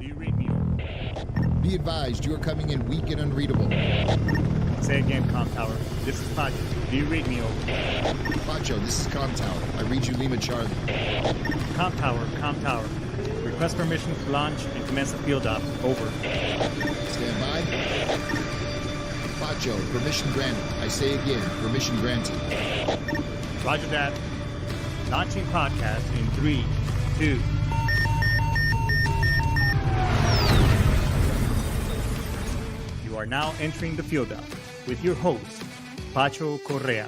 Do you read me? Be advised, you are coming in weak and unreadable. Say again, Com Tower. This is Pacho. Do you read me? Pacho, this is Com Tower. I read you Lima Charlie. Com Tower, Com Tower. Request permission to launch and commence a field op. Over. Stand by. Pacho, permission granted. I say again, permission granted. Roger that. Launching podcast in 3, 2. You are now entering the field up with your host, Pacho Correa,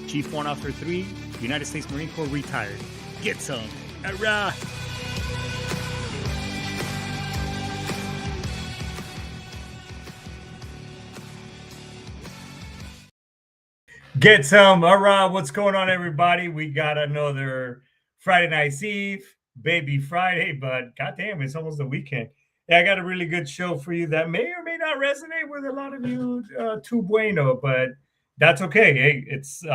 Chief Warrant Officer 3, United States Marine Corps retired. Get some. Hurrah! Get some. Hurrah. What's going on, everybody? We got another Friday Night's Eve, Baby Friday, but goddamn, it's almost the weekend. Yeah, I got a really good show for you that may or may not resonate with a lot of you, too bueno, but that's okay. Hey, it's,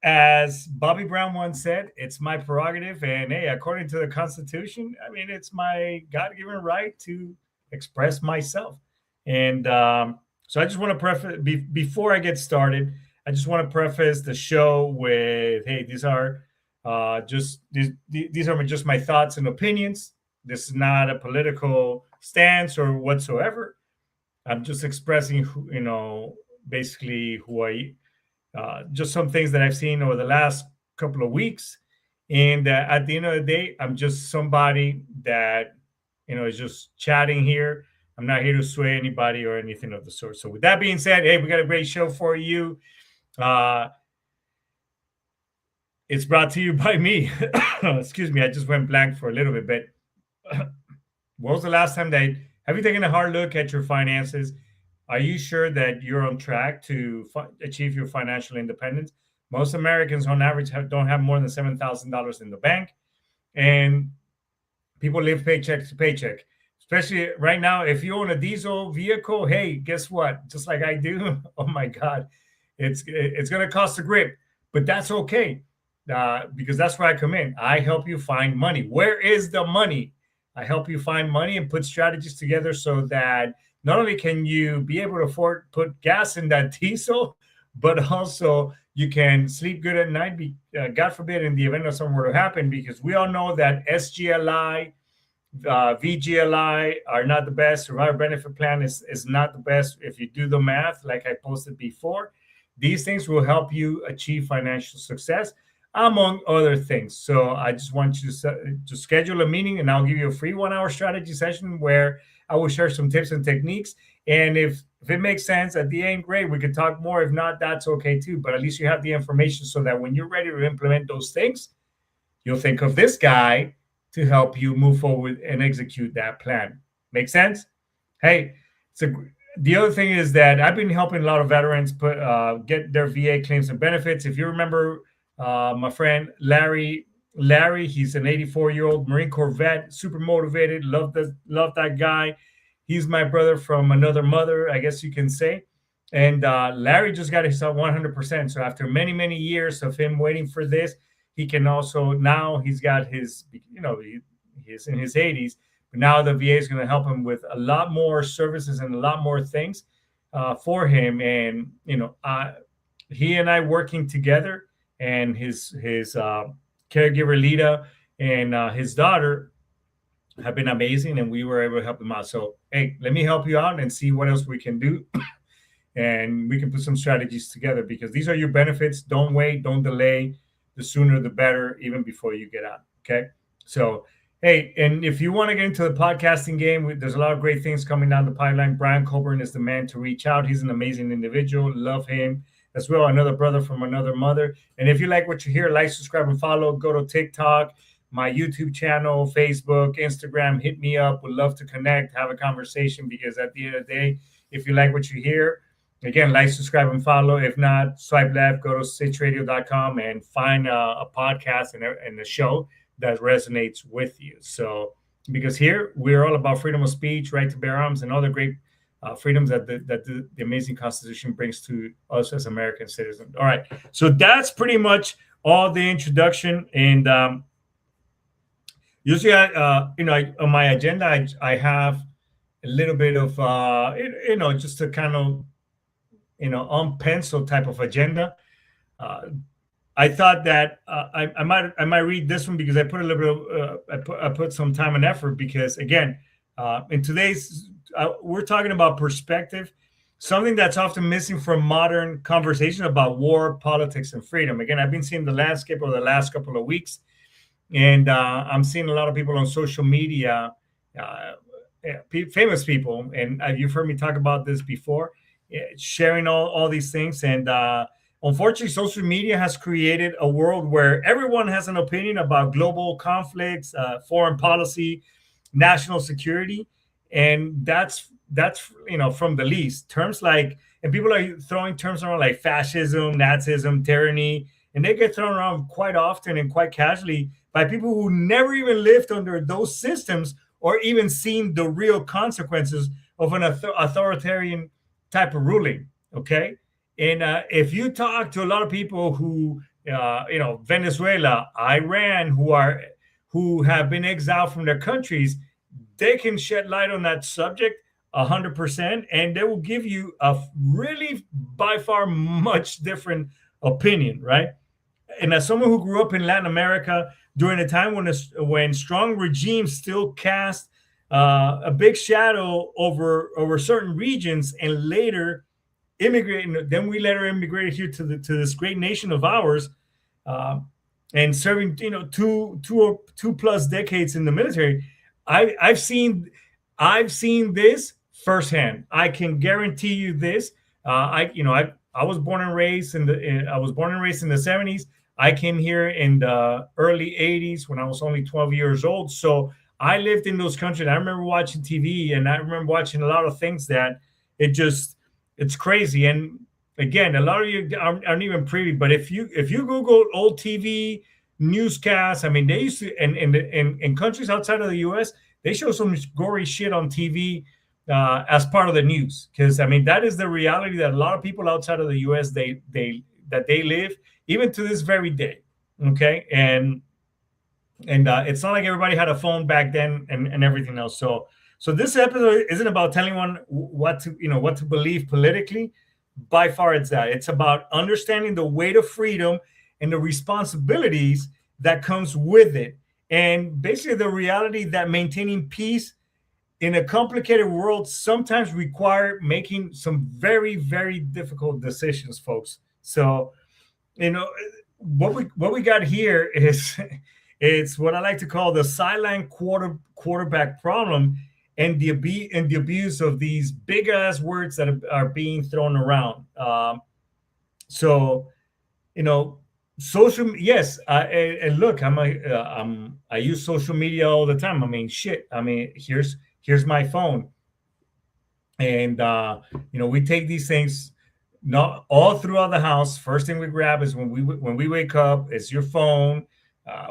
as Bobby Brown once said, it's my prerogative. And hey, according to the Constitution, I mean, it's my God-given right to express myself. And so I just want to preface, before I get started, I just want to preface the show with, hey, these are just my thoughts and opinions. This is not a political stance or whatsoever. I'm just expressing, basically who I, just some things that I've seen over the last couple of weeks. And at the end of the day, I'm just somebody that, is just chatting here. I'm not here to sway anybody or anything of the sort. So with that being said, hey, we got a great show for you. It's brought to you by me. Excuse me, I just went blank for a little bit. But when was the last time have you taken a hard look at your finances? Are you sure that you're on track to achieve your financial independence? Most Americans, on average, don't have more than $7,000 in the bank, and people live paycheck to paycheck. Especially right now, if you own a diesel vehicle, hey, guess what? Just like I do, oh my God, it's going to cost a grip, but that's okay, because that's where I come in. I help you find money. Where is the money? I help you find money and put strategies together so that not only can you be able to afford put gas in that diesel, but also you can sleep good at night. God forbid, in the event of something were to happen, because we all know that SGLI, VGLI are not the best. Survivor benefit plan is not the best. If you do the math, like I posted before, these things will help you achieve financial success, among other things. So I just want you to schedule a meeting, and I'll give you a free 1-hour strategy session where I will share some tips and techniques. And if it makes sense at the end, great, we can talk more. If not, that's okay too. But at least you have the information so that when you're ready to implement those things, you'll think of this guy to help you move forward and execute that plan. Make sense? Hey, the other thing is that I've been helping a lot of veterans get their VA claims and benefits. If you remember my friend Larry, he's an 84-year-old Marine Corps vet, super motivated, love that guy. He's my brother from another mother, I guess you can say. And Larry just got himself 100%. So after many, many years of him waiting for this, he can also, now he's got his, he's in his 80s, but now the VA is going to help him with a lot more services and a lot more things for him. And, he and I working together, and his caregiver, Lita, and his daughter have been amazing, and we were able to help him out. So, hey, let me help you out and see what else we can do. And we can put some strategies together, because these are your benefits. Don't wait, don't delay. The sooner the better, even before you get out. Okay. So, hey, and if you want to get into the podcasting game, there's a lot of great things coming down the pipeline. Brian Coburn is the man to reach out. He's an amazing individual. Love him as well. Another brother from another mother. And if you like what you hear, like, subscribe, and follow. Go to TikTok, my YouTube channel, Facebook, Instagram. Hit me up. Would love to connect, have a conversation, because at the end of the day, if you like what you hear, again, like, subscribe, and follow. If not, swipe left, go to sitchradio.com and find a podcast and a show that resonates with you. So, because here we're all about freedom of speech, right to bear arms, and other great freedoms that the amazing Constitution brings to us as American citizens. All right. So that's pretty much all the introduction. And Usually, on my agenda, I have a little bit of, just a kind of, on pencil type of agenda. Uh, I thought that I might read this one because I put a little bit of I put some time and effort because again, in today's we're talking about perspective, something that's often missing from modern conversation about war, politics, and freedom. Again, I've been seeing the landscape over the last couple of weeks, and I'm seeing a lot of people on social media, uh, famous people, and you've heard me talk about this before, sharing all these things. And unfortunately, social media has created a world where everyone has an opinion about global conflicts, foreign policy, national security, and that's from the least terms like, and people are throwing terms around like fascism, Nazism, tyranny, and they get thrown around quite often and quite casually by people who never even lived under those systems or even seen the real consequences of an authoritarian type of ruling. Okay, and if you talk to a lot of people who, Venezuela, Iran, who have been exiled from their countries, they can shed light on that subject 100%, and they will give you a really by far much different opinion, right? And as someone who grew up in Latin America during a time when strong regimes still cast a big shadow over certain regions, and later immigrating, then we later immigrated here to this great nation of ours, uh, and serving two plus decades in the military. I've seen this firsthand. I can guarantee you this. I was born and raised in the 70s. I came here in the early 80s when I was only 12 years old. So I lived in those countries. I remember watching TV, and I remember watching a lot of things that it just it's crazy. And again, a lot of you aren't even privy, but if you Google old TV newscasts, I mean, they used to, in countries outside of the U.S., they show some gory shit on TV as part of the news, because I mean that is the reality that a lot of people outside of the U.S. they live even to this very day. Okay, and it's not like everybody had a phone back then and everything else. So this episode isn't about telling one what to believe politically. By far, it's that. It's about understanding the weight of freedom and the responsibilities that comes with it, and basically the reality that maintaining peace in a complicated world sometimes require making some very, very difficult decisions, folks. So, you know, what we got here is it's what I like to call the silent quarterback problem, and the abuse of these big ass words that are being thrown around. So you know social, yes, and look, I use social media all the time. I mean, shit, I mean, here's my phone, and we take these things not all throughout the house. First thing we grab is when we wake up, it's your phone.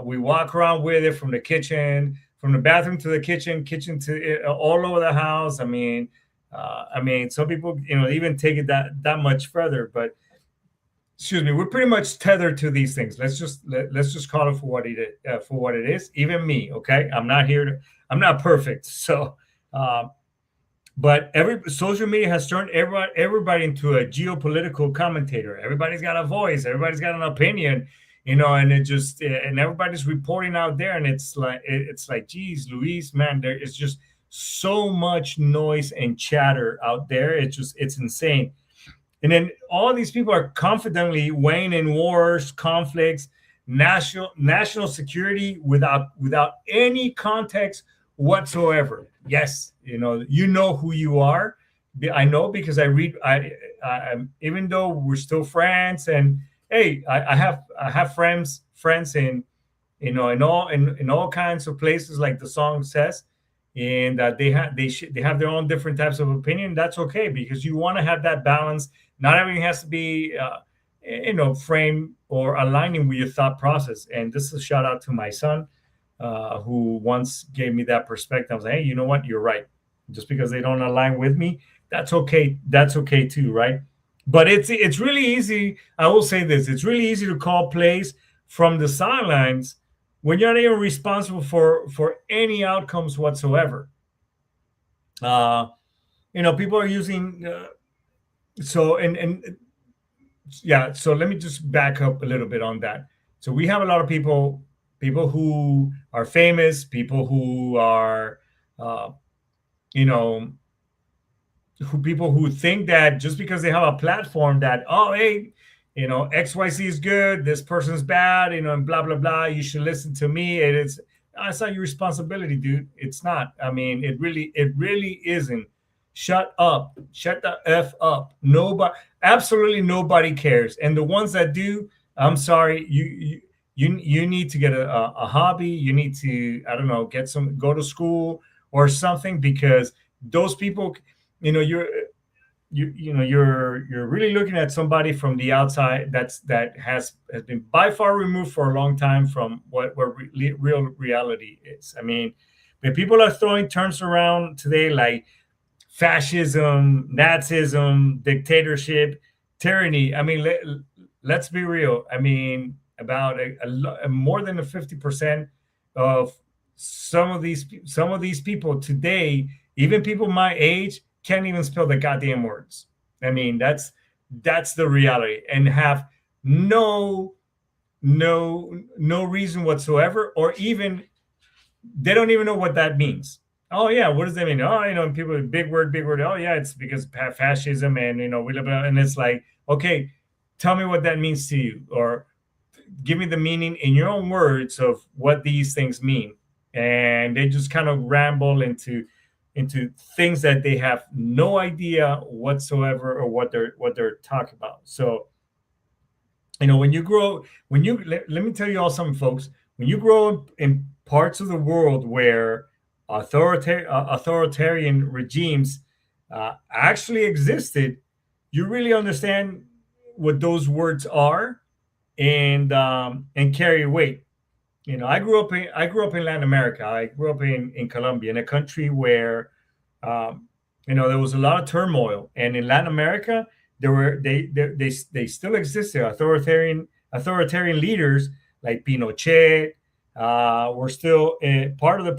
We walk around with it from the kitchen, from the bathroom to the kitchen to all over the house. I mean, some people even take it that much further, but excuse me, we're pretty much tethered to these things. Let's just call it for what it is. Even me, okay? I'm not perfect. So, but every social media has turned everybody into a geopolitical commentator. Everybody's got a voice. Everybody's got an opinion, and everybody's reporting out there, and it's like, geez, Luis, man, there is just so much noise and chatter out there. It's insane. And then all these people are confidently weighing in wars, conflicts, national security without any context whatsoever. Yes, you know who you are. I know because I read. Even though we're still friends, and hey, I have friends in all kinds of places, like the song says, and they have their own different types of opinion. That's okay, because you want to have that balance. Not everything has to be framed or aligning with your thought process. And this is a shout out to my son, who once gave me that perspective. I was like, hey, you know what, you're right. Just because they don't align with me, that's okay too, right? But it's really easy. I will say this: it's really easy to call plays from the sidelines, when you're not even responsible for any outcomes whatsoever. Uh, People are using so and yeah. So let me just back up a little bit on that. So we have a lot of people who are famous, people who are, uh, you know, people who think that just because they have a platform that, oh, hey, XYZ is good, this person's bad, and blah blah blah, you should listen to me. It's not your responsibility, dude. It's not. I mean, it really isn't. Shut up. Shut the f up. Nobody, absolutely nobody cares. And the ones that do, I'm sorry, you need to get a hobby. You need to, I don't know, go to school or something, because those people, you know you're you're really looking at somebody from the outside that has been by far removed for a long time from what real reality is. I mean, when people are throwing terms around today like fascism, Nazism, dictatorship, tyranny. I mean, let's be real. I mean, about more than a 50% of some of these people today, even people my age, can't even spell the goddamn words. I mean, that's the reality, and have no no reason whatsoever, or even they don't even know what that means. Oh yeah, what does that mean? Oh, people, big word. Oh yeah, it's because fascism, and we live and it's like, okay, tell me what that means to you, or give me the meaning in your own words of what these things mean. And they just kind of ramble into things that they have no idea whatsoever, or what they're talking about. So when you grow, let me tell you all something, folks. When you grow up in parts of the world where authoritarian regimes actually existed, you really understand what those words are, and carry weight. I grew up in Latin America. I grew up in Colombia, in a country where um, there was a lot of turmoil. And in Latin America, there were they still existed. Authoritarian leaders like Pinochet were still part of the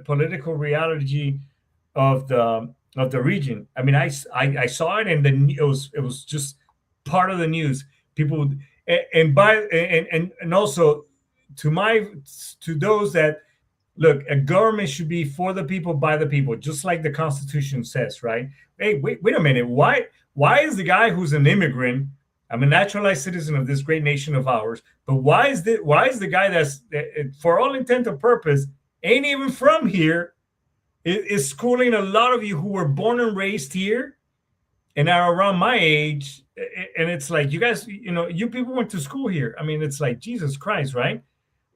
political reality of the region. I mean, I saw it, and it was just part of the news. People, and also to those that look, a government should be for the people, by the people, just like the Constitution says, right? Hey, wait a minute. Why is the guy who's an immigrant? I'm a naturalized citizen of this great nation of ours, but why is the guy that's, for all intent and purpose, ain't even from here, is schooling a lot of you who were born and raised here and are around my age? And it's like, you guys, you people went to school here. I mean, it's like, Jesus Christ, right?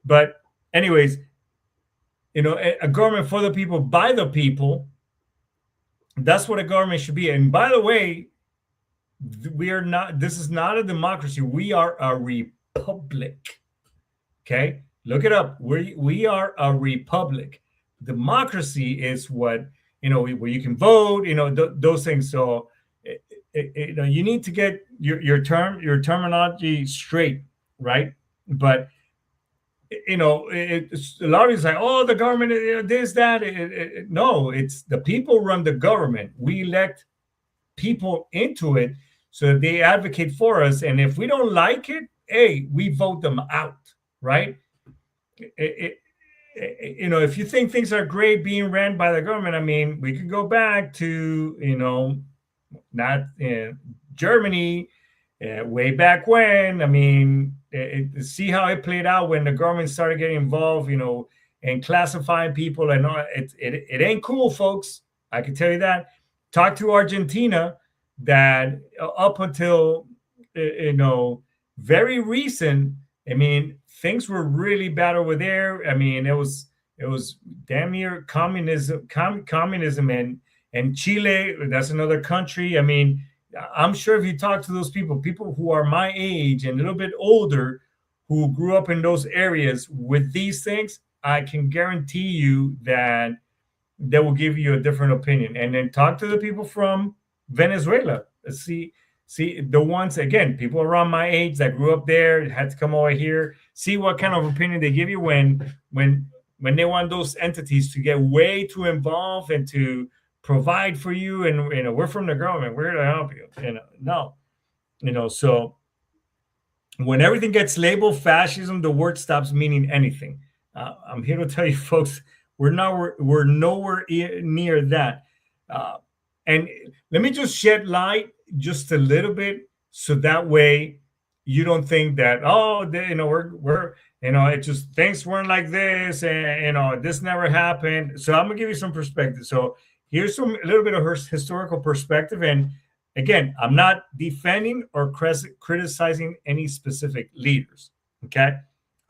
But anyways, a government for the people, by the people. That's what a government should be. And by the way, we are not. This is not a democracy. We are a republic. Okay, look it up. We are a republic. Democracy is what where you can vote. Those things. So you need to get your terminology straight, right? But a lot of people say, oh, the government, this, that. No, it's the people run the government. We elect people into it so that they advocate for us. And if we don't like it, hey, we vote them out, right? If you think things are great being ran by the government, I mean, we could go back to, not Germany, way back when. I mean, see how it played out when the government started getting involved, and classifying people, and all. It ain't cool, folks. I can tell you that. Talk to Argentina, that up until very recent. I mean, things were really bad over there. I mean, it was damn near communism, and Chile. That's another country. I mean, I'm sure if you talk to those people who are my age and a little bit older, who grew up in those areas with these things, I can guarantee you that they will give you a different opinion. And then talk to the people from Venezuela. See See the ones again, people around my age that grew up there had to come over here. See what kind of opinion they give you when they want those entities to get way too involved and to provide for you. And we're from the government, we're here to help you. No, so when everything gets labeled fascism, the word stops meaning anything. I'm here to tell you, folks, we're nowhere near that. Uh, and let me just shed light just a little bit, so that way you don't think that we're it just things weren't like this, and this never happened. So I'm gonna give you some perspective. So here's a little bit of her historical perspective, and again, I'm not defending or criticizing any specific leaders. Okay.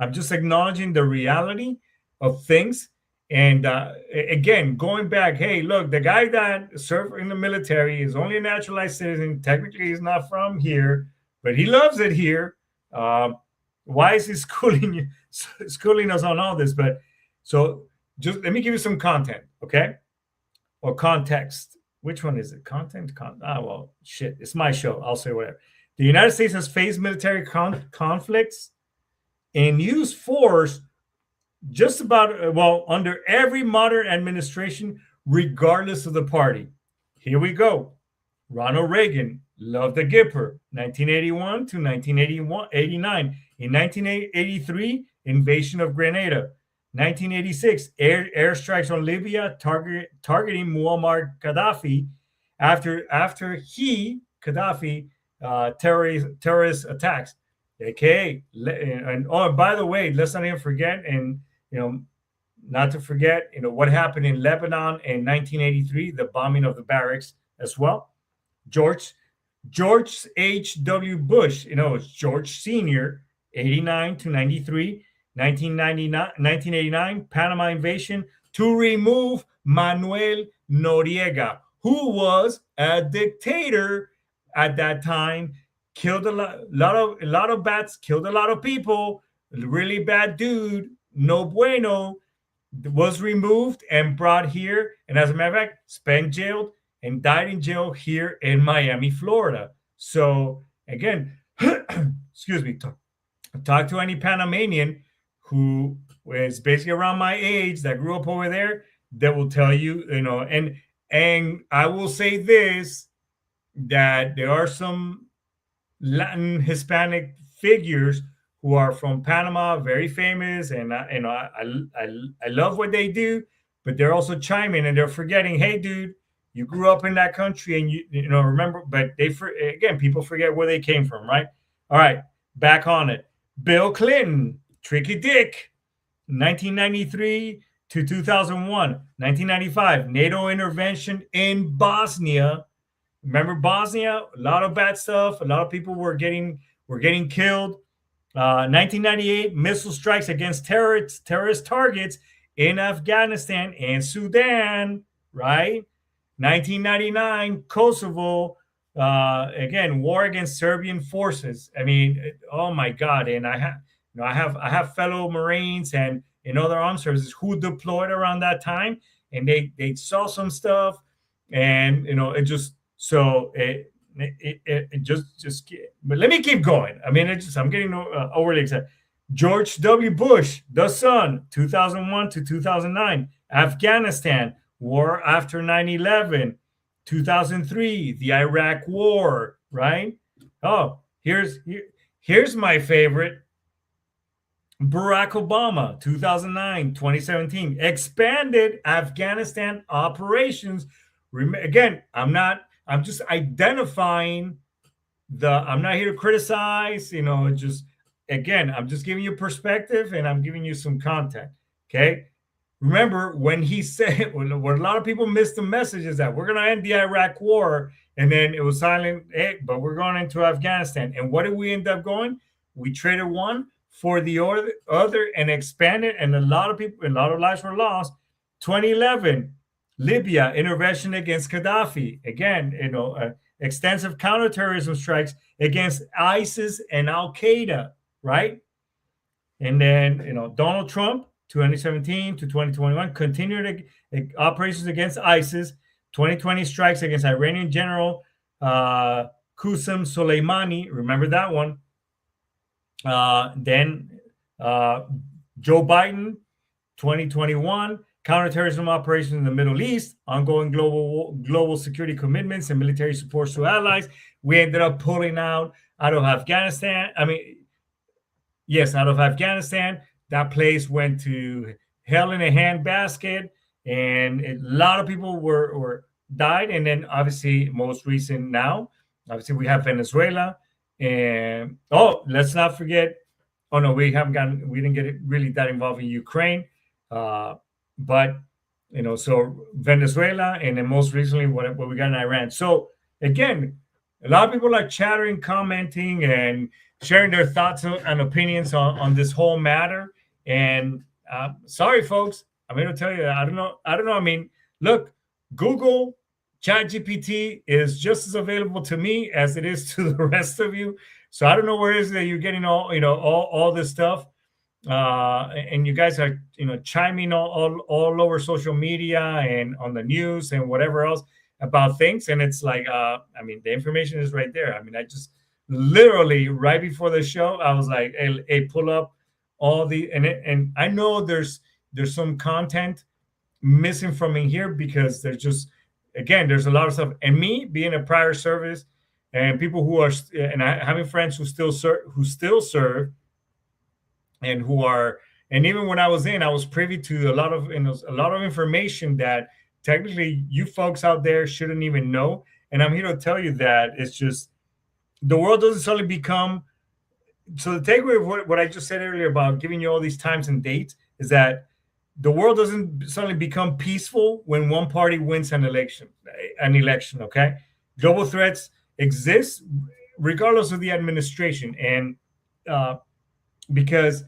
I'm just acknowledging the reality of things. And again, going back, hey, look, the guy that served in the military is only a naturalized citizen. Technically, he's not from here, but he loves it here. Why is he schooling us on all this? But so just let me give you some content, okay? Or context. Which one is it? Content? Well, shit. It's my show. I'll say whatever. The United States has faced military conflicts and used force just about, under every modern administration, regardless of the party. Here we go. Ronald Reagan loved the Gipper, 1981 to 1989. In 1983, invasion of Grenada. 1986, airstrikes on Libya targeting Muammar Gaddafi after Gaddafi terrorist attacks. Okay, and by the way, let's not even forget, and not to forget, what happened in Lebanon in 1983, the bombing of the barracks as well. George H.W. Bush, it's George Sr., 89 to 93. 1989, Panama invasion to remove Manuel Noriega, who was a dictator at that time, killed a lot of bats, killed a lot of people, really bad dude, no bueno, was removed and brought here, and as a matter of fact, spent jailed and died in jail here in Miami, Florida. So again, excuse me, talk to any Panamanian who is basically around my age that grew up over there, that will tell you, and I will say this, that there are some Latin Hispanic figures who are from Panama, very famous, and I love what they do, but they're also chiming and they're forgetting, hey, dude, you grew up in that country, and you remember, but again, people forget where they came from, right? All right, back on it. Bill Clinton, Tricky Dick, 1993 to 2001. 1995, NATO intervention in Bosnia. Remember Bosnia? A lot of bad stuff. A lot of people were getting killed. 1998, missile strikes against terrorist targets in Afghanistan and Sudan, right? 1999, Kosovo. Again, war against Serbian forces. I mean, oh my God! And I have fellow Marines and in other armed services who deployed around that time, and they saw some stuff, and it just so it just. But let me keep going. I mean, I'm getting overly excited. George W. Bush, the son, 2001 to 2009, Afghanistan, war after 9/11. 2003, the Iraq War, right? Oh, here's my favorite. Barack Obama, 2009, 2017, expanded Afghanistan operations. Again, I'm just identifying I'm not here to criticize, I'm just giving you perspective and I'm giving you some content, okay? Remember when he said, what a lot of people missed the message is that we're going to end the Iraq war, and then it was silent, but we're going into Afghanistan. And what did we end up going? We traded one for the other and expanded, and a lot of lives were lost. 2011, Libya, intervention against Gaddafi. Again, extensive counterterrorism strikes against ISIS and Al Qaeda, right? And then, Donald Trump, 2017 to 2021, continued operations against ISIS. 2020 strikes against Iranian general Qasem Soleimani, remember that one? Then uh, Joe Biden, 2021, counterterrorism operations in the Middle East, ongoing global security commitments and military support to allies. We ended up pulling out of Afghanistan. I mean, yes, out of Afghanistan. That place went to hell in a handbasket, and a lot of people were died. And then obviously, most recent now, obviously we have Venezuela, and oh, let's not forget. Oh no, we didn't get it really that involved in Ukraine, uh, but so Venezuela, and then most recently what we got in Iran. So again, a lot of people are chattering, commenting, and sharing their thoughts and opinions on this whole matter. And sorry, folks, I'm going to tell you, I don't know. I don't know. I mean, look, Google, ChatGPT is just as available to me as it is to the rest of you. So I don't know where it is that you're getting all this stuff. And you guys are chiming all over social media and on the news and whatever else about things. And it's like, I mean, the information is right there. I mean, I just literally right before the show, I was like, hey, pull up all the and I know there's some content missing from in here because there's just again there's a lot of stuff. And me being a prior service and people who are and I having friends who still serve and who are, and even when I was in, I was privy to a lot of a lot of information that technically you folks out there shouldn't even know. And I'm here to tell you that it's just the world doesn't suddenly become. So the takeaway of what I just said earlier about giving you all these times and dates is that the world doesn't suddenly become peaceful when one party wins an election. Okay, global threats exist regardless of the administration, and because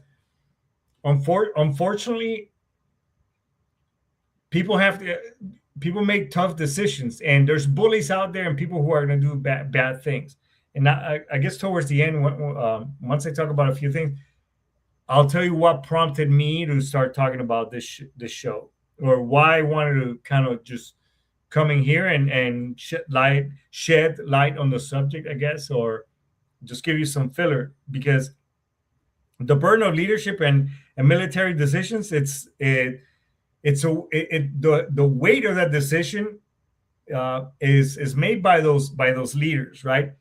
unfortunately people make tough decisions, and there's bullies out there and people who are going to do bad things. And I guess towards the end, once I talk about a few things, I'll tell you what prompted me to start talking about this show, or why I wanted to kind of just coming here and shed light on the subject, I guess, or just give you some filler, because the burden of leadership and military decisions, the weight of that decision is made by those leaders, right?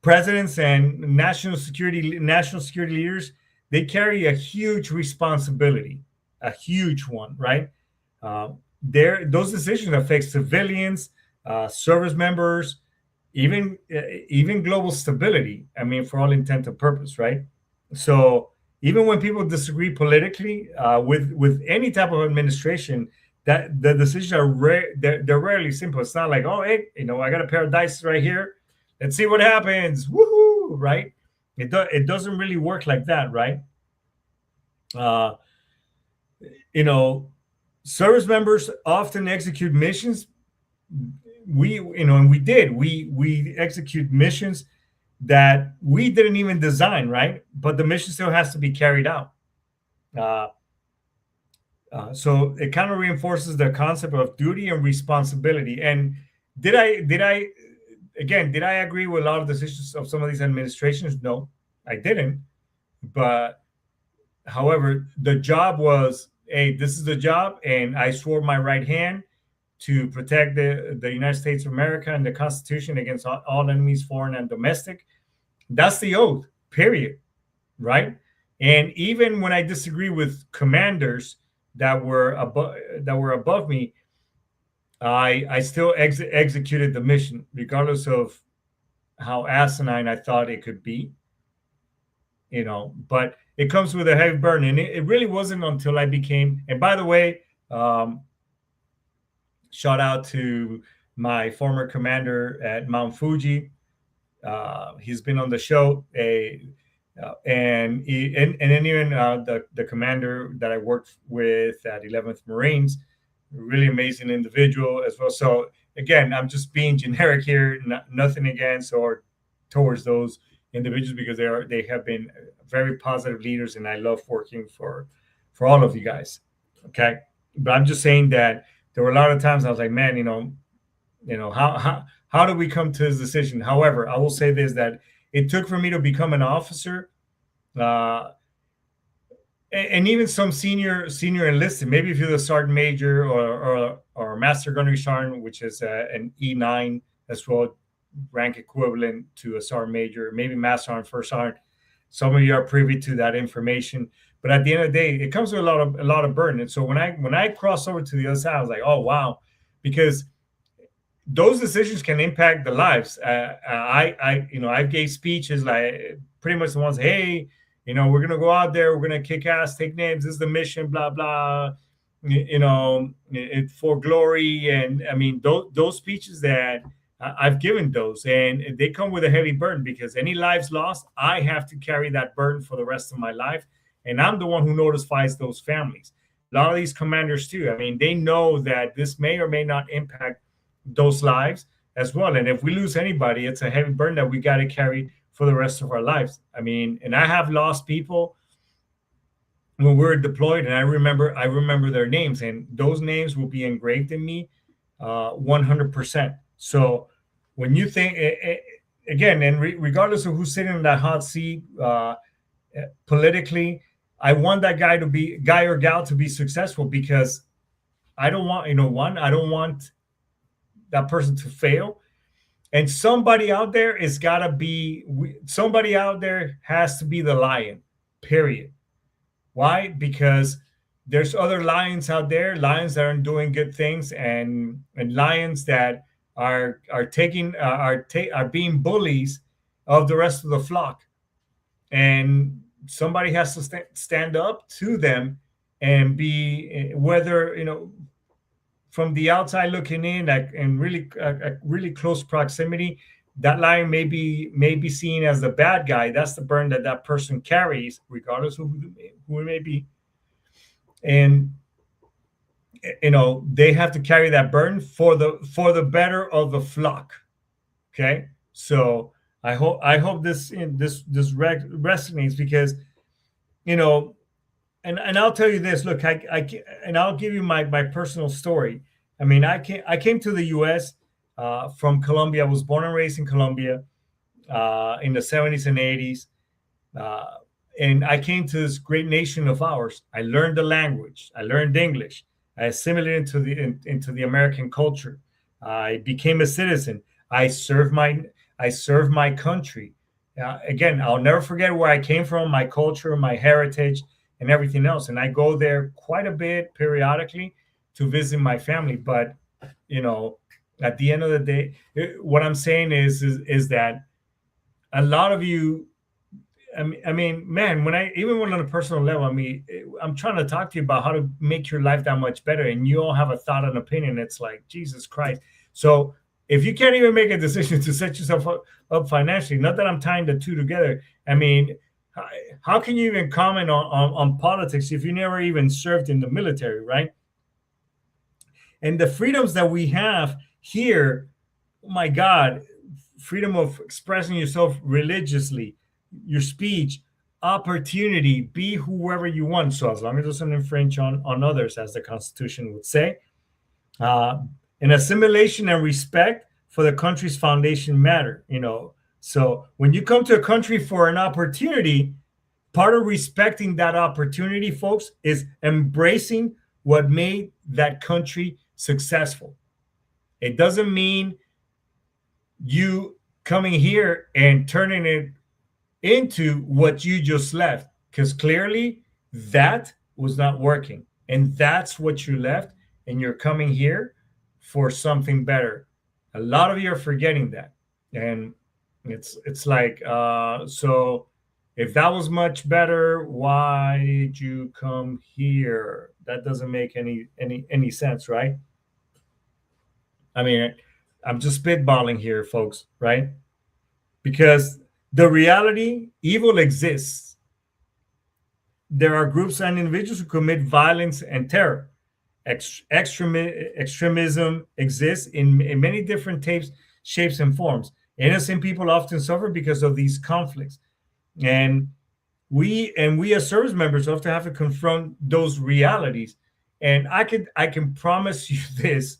Presidents and national security leaders, they carry a huge responsibility, a huge one, right? Those decisions affect civilians, service members, even global stability. I mean, for all intent and purpose, right? So even when people disagree politically with any type of administration, that the decisions are they're rarely simple. It's not like, oh, hey, I got a pair of dice right here. Let's see what happens. Woohoo! Right? It doesn't really work like that, right? Service members often execute missions. We execute missions that we didn't even design, right? But the mission still has to be carried out. So it kind of reinforces the concept of duty and responsibility. And did I agree with a lot of decisions of some of these administrations? No, I didn't. But however, the job was, hey, this is the job, and I swore my right hand to protect the United States of America and the Constitution against all enemies, foreign and domestic. That's the oath, period, right? And even when I disagree with commanders that were above me, I still executed the mission, regardless of how asinine I thought it could be. But it comes with a heavy burden, and it really wasn't until I became. And by the way, shout out to my former commander at Mount Fuji. He's been on the show, and then even the commander that I worked with at 11th Marines, really amazing individual as well. So again, I'm just being generic here, nothing against or towards those individuals, because they have been very positive leaders, and I love working for all of you guys. Okay, but I'm just saying that there were a lot of times I was like, man, how did we come to this decision? However, I will say this, that it took for me to become an officer, uh, and even some senior enlisted. Maybe if you're the sergeant major or master gunnery sergeant, which is an E9 as well, rank equivalent to a sergeant major, maybe master sergeant, first sergeant. Some of you are privy to that information, but at the end of the day, it comes with a lot of burden. And so when I crossed over to the other side, I was like, oh wow, because those decisions can impact the lives. I gave speeches like pretty much the ones, hey, we're gonna go out there, we're gonna kick ass, take names, this is the mission, blah blah, for glory. And I mean, those speeches that I've given those, and they come with a heavy burden because any lives lost, I have to carry that burden for the rest of my life, and I'm the one who notifies those families. A lot of these commanders too. I mean, they know that this may or may not impact those lives as well. And if we lose anybody, it's a heavy burden that we got to carry for the rest of our lives. I mean, and I have lost people when we were deployed, and I remember their names, and those names will be engraved in me 100%. So when you think again, and regardless of who's sitting in that hot seat politically, I want that guy or gal to be successful, because I don't want, I don't want that person to fail. And somebody out there somebody out there has to be the lion, period. Why? Because there's other lions out there, lions that aren't doing good things, and lions that are being bullies of the rest of the flock. And somebody has to stand up to them and be, whether from the outside looking in, like in really close proximity, that lion may be seen as the bad guy. That's the burden that person carries, regardless of who it may be. And they have to carry that burden for the better of the flock. Okay, so I hope this resonates, because you know and I'll tell you this. Look, and I'll give you my personal story. I mean, I came to the U.S. From Colombia. I was born and raised in Colombia in the 70s and 80s, uh, and I came to this great nation of ours. I learned the language. I learned English. I assimilated into the American culture. I became a citizen. I served my country. Again, I'll never forget where I came from, my culture, my heritage, and everything else. And I go there quite a bit periodically to visit my family. But you know, at the end of the day, what I'm saying is that a lot of you. I mean, man, even on a personal level, I mean, I'm trying to talk to you about how to make your life that much better, and you all have a thought and opinion. It's like Jesus Christ. So if you can't even make a decision to set yourself up financially, not that I'm tying the two together. I mean, how can you even comment on politics if you never even served in the military, right? And the freedoms that we have here, oh my God, freedom of expressing yourself religiously, your speech, opportunity, be whoever you want. So as long as it doesn't infringe on others, as the Constitution would say, uh, and assimilation and respect for the country's foundation matter. So when you come to a country for an opportunity, part of respecting that opportunity, folks, is embracing what made that country successful. It doesn't mean you coming here and turning it into what you just left, because clearly that was not working, and that's what you left, and you're coming here for something better. A lot of you are forgetting that, and it's like, so if that was much better, why did you come here? That doesn't make any sense, right? I mean, I'm just spitballing here, folks, right? Because the reality, evil exists. There are groups and individuals who commit violence and terror. Extremism exists in many different shapes, and forms. Innocent people often suffer because of these conflicts. And we as service members often have to confront those realities. And I can promise you this,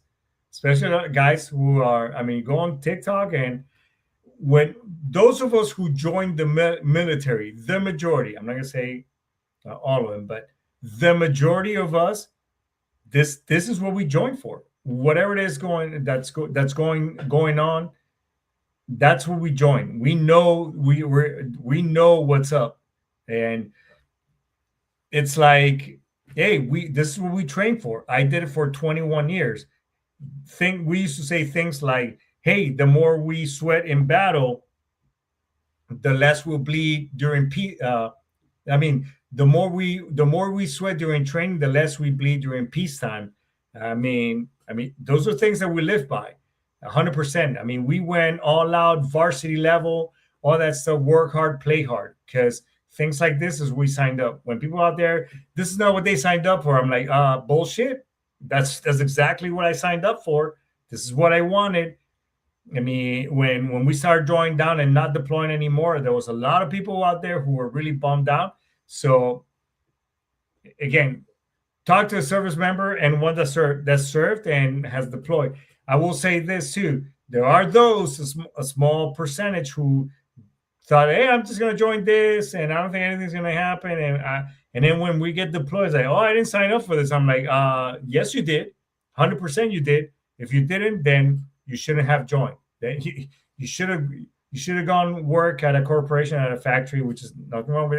especially guys who are, I mean, go on TikTok, and when those of us who joined the military, the majority, I'm not going to say all of them, but the majority of us, this is what we joined for. Whatever it is going on, that's what we join. We know we know what's up, and it's like, hey, this is what we trained for. I did it for 21 years. We used to say things like, hey, the more we sweat in battle, the less we'll bleed during peace. I mean, the more we sweat during training, the less we bleed during peacetime. I mean, those are things that we live by, 100%. I mean, we went all out, varsity level, all that stuff. Work hard, play hard, because things like this is we signed up. When people out there, this is not what they signed up for. I'm like, bullshit. That's exactly what I signed up for. This is what I wanted. I mean, when we started drawing down and not deploying anymore, there was a lot of people out there who were really bummed out. So again, talk to a service member and one that served and has deployed. I will say this too: there are those, a small percentage, who thought, hey, I'm just gonna join this, and I don't think anything's gonna happen. And then when we get deployed, it's like, oh, I didn't sign up for this. I'm like, yes, you did, 100% you did. If you didn't, then you shouldn't have joined. Then you should have gone work at a corporation, at a factory, which is nothing wrong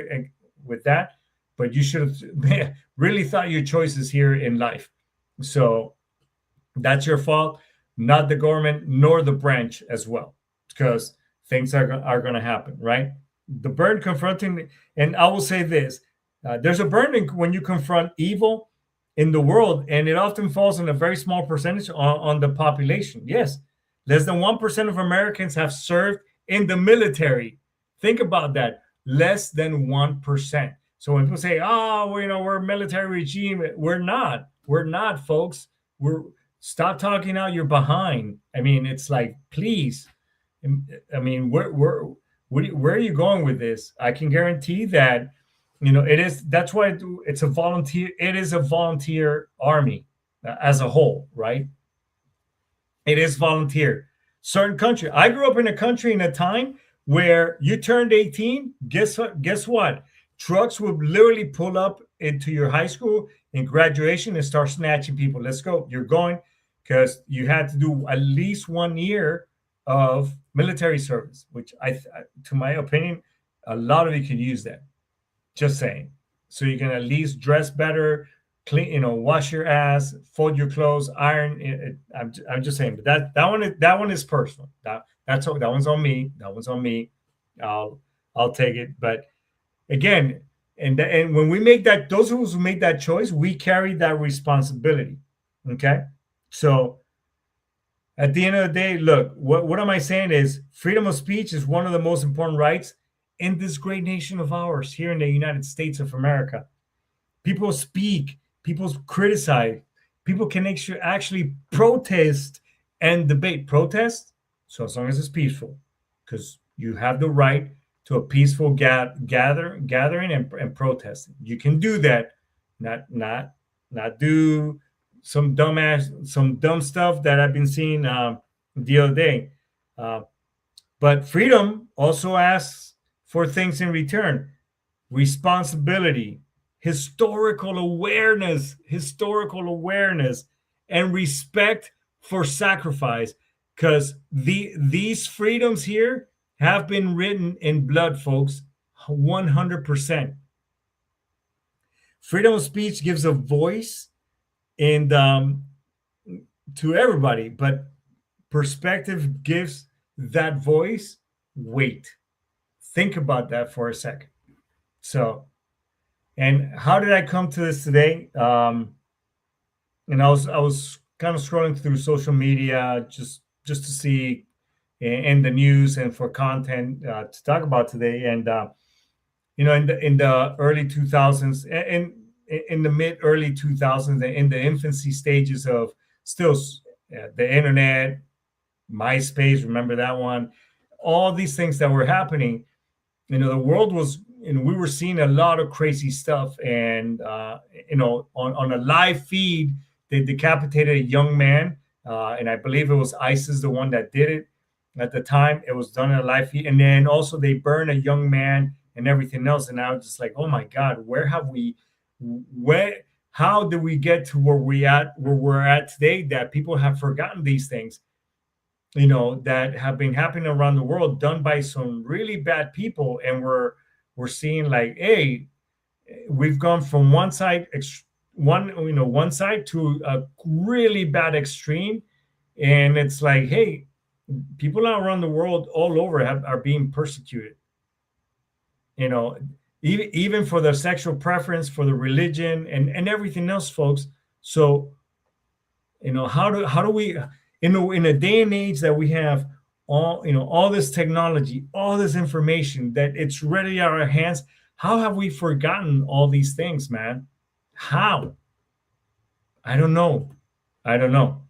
with that. But you should have really thought your choices here in life. So that's your fault, not the government nor the branch as well, because things are going to happen, right? The burden confronting, and I will say this: there's a burden when you confront evil in the world, and it often falls on a very small percentage on the population. Yes, less than 1% of Americans have served in the military. Think about that. Less than 1%. So when people say, "Oh, we're a military regime," we're not. We're not, folks. Stop talking out your behind. I mean, it's like, please. I mean, where are you going with this? I can guarantee that, it is. That's why it's a volunteer. It is a volunteer army as a whole, right? It is volunteer. Certain country. I grew up in a country in a time where you turned 18. Guess what? Guess what? Trucks would literally pull up into your high school in graduation and start snatching people. Let's go. You're going, because you had to do at least 1 year of military service, which to my opinion, a lot of you could use that. Just saying. So you can at least dress better, clean, wash your ass, fold your clothes, iron. I'm just saying, but that one is personal. That one's on me. That one's on me. I'll take it. But again, and when we make that, those of us who make that choice, we carry that responsibility. Okay, so at the end of the day, look, what am I saying is freedom of speech is one of the most important rights in this great nation of ours here in the United States of America. People speak, people criticize, people can actually protest and debate. Protest, so as long as it's peaceful, because you have the right to a peaceful gathering and protesting. You can do that, not do some dumb stuff that I've been seeing the other day. But freedom also asks for things in return: responsibility, historical awareness, and respect for sacrifice. Because these freedoms here have been written in blood, folks, 100%. Freedom of speech gives a voice and to everybody, but perspective gives that voice weight. Think about that for a second. So, and how did I come to this today? And I was kind of scrolling through social media just to see in the news and for content to talk about today. And in the early 2000s, and in the mid early 2000s, in the infancy stages of still the internet, MySpace, remember that one? All these things that were happening, the world was, we were seeing a lot of crazy stuff. And on a live feed, they decapitated a young man and I believe it was ISIS the one that did it at the time. It was done in a life, and then also they burned a young man and everything else. And I was just like, oh my God, where have we? Where? How did we get to where we're at today? That people have forgotten these things, that have been happening around the world, done by some really bad people, and we're seeing like, hey, we've gone from one side to a really bad extreme, and it's like, hey, people around the world all over are being persecuted, you know even for their sexual preference, for the religion, and everything else, folks. So, how do we, in a day and age that we have all this technology, all this information, that it's ready at our hands, how have we forgotten all these things, man? How? I don't know. I don't know.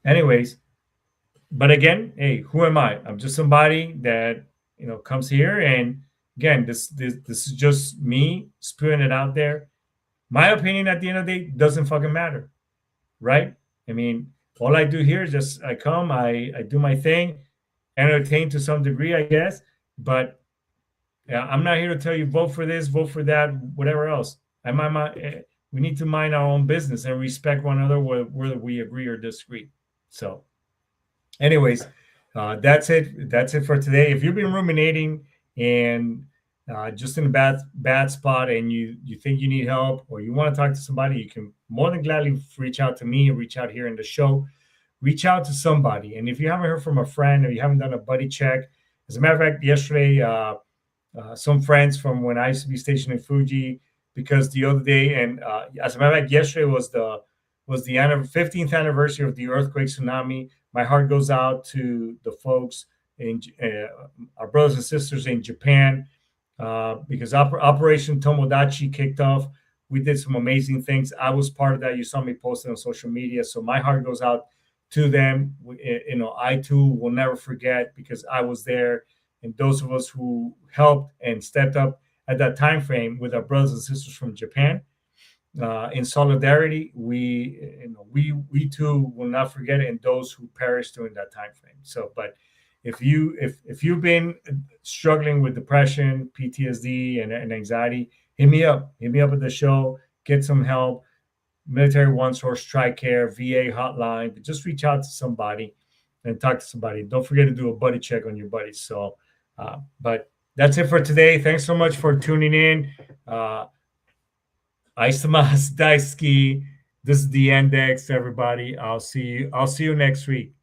Anyways, but again, hey, who am I? I'm just somebody that comes here, and again, this is just me spewing it out there. My opinion at the end of the day doesn't fucking matter, right? I mean, all I do here is just I come, I do my thing, entertain to some degree, I guess. But yeah, I'm not here to tell you vote for this, vote for that, whatever else. We need to mind our own business and respect one another, whether we agree or disagree. So, anyways, that's it. That's it for today. If you've been ruminating and just in a bad spot, and you think you need help, or you want to talk to somebody, you can more than gladly reach out to me, reach out here in the show, reach out to somebody. And if you haven't heard from a friend, or you haven't done a buddy check, as a matter of fact, yesterday, some friends from when I used to be stationed in Fuji, because the other day, and as a matter of fact, yesterday was the 15th anniversary of the earthquake tsunami. My heart goes out to the folks in our brothers and sisters in Japan, because Operation Tomodachi kicked off. We did some amazing things. I was part of that. You saw me posting on social media. So my heart goes out to them. I too will never forget, because I was there. And those of us who helped and stepped up at that time frame with our brothers and sisters from Japan, in solidarity, we too will not forget it, and those who perished during that time frame. So, but if you've been struggling with depression, PTSD, and anxiety, hit me up. Hit me up at the show. Get some help. Military One Source, TRICARE, VA hotline. But just reach out to somebody and talk to somebody. Don't forget to do a buddy check on your buddies. So, but that's it for today. Thanks so much for tuning in. Aisamas Daisuki. This is the Index, everybody. I'll see you next week.